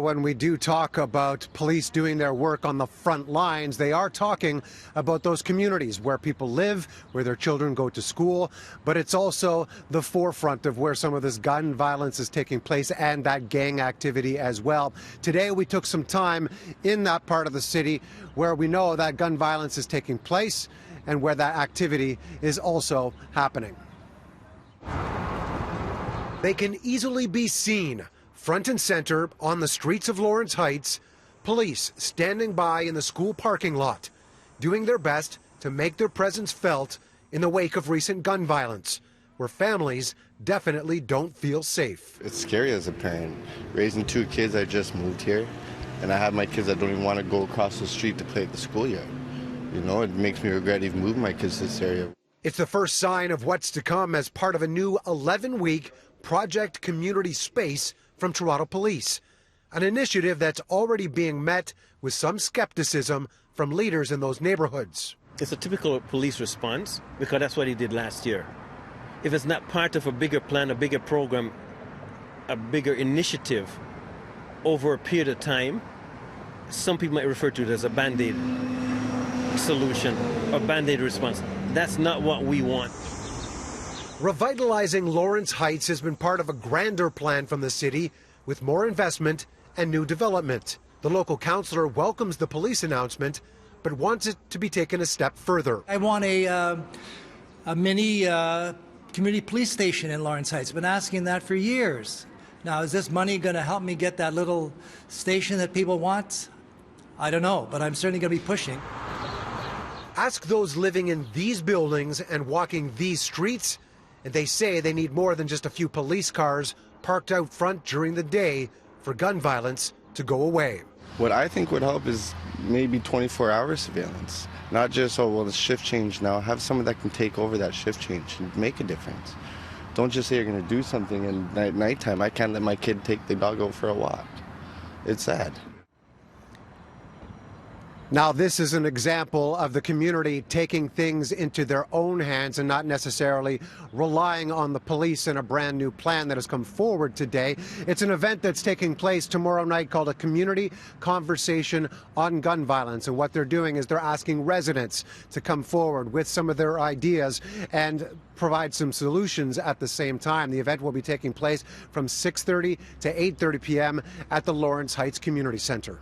When we do talk about police doing their work on the front lines, they are talking about those communities where people live, where their children go to school, but it's also the forefront of where some of this gun violence is taking place and that gang activity as well. Today we took some time in that part of the city where we know that gun violence is taking place and where that activity is also happening. They can easily be seen front and center on the streets of Lawrence Heights, police standing by in the school parking lot, doing their best to make their presence felt in the wake of recent gun violence, where families definitely don't feel safe. It's scary as a parent. Raising two kids, I just moved here, and I have my kids that don't even want to go across the street to play at the schoolyard. You know, it makes me regret even moving my kids to this area. It's the first sign of what's to come as part of a new 11-week Project Community Space from Toronto Police, an initiative that's already being met with some skepticism from leaders in those neighborhoods. It's a typical police response because that's what he did last year. If it's not part of a bigger plan, a bigger program, a bigger initiative over a period of time, some people might refer to it as a Band-Aid solution or Band-Aid response. That's not what we want. Revitalizing Lawrence Heights has been part of a grander plan from the city with more investment and new development. The local councillor welcomes the police announcement but wants it to be taken a step further. I want a mini community police station in Lawrence Heights. I've been asking that for years. Now, is this money going to help me get that little station that people want? I don't know, but I'm certainly going to be pushing. Ask those living in these buildings and walking these streets, and they say they need more than just a few police cars parked out front during the day for gun violence to go away. What I think would help is maybe 24-hour surveillance. Not just, oh, well, the shift change now. Have someone that can take over that shift change and make a difference. Don't just say you're going to do something and at nighttime, I can't let my kid take the dog out for a walk. It's sad. Now, this is an example of the community taking things into their own hands and not necessarily relying on the police in a brand new plan that has come forward today. It's an event that's taking place tomorrow night called a community conversation on gun violence. And what they're doing is they're asking residents to come forward with some of their ideas and provide some solutions at the same time. The event will be taking place from 6:30 to 8:30 p.m. at the Lawrence Heights Community Center.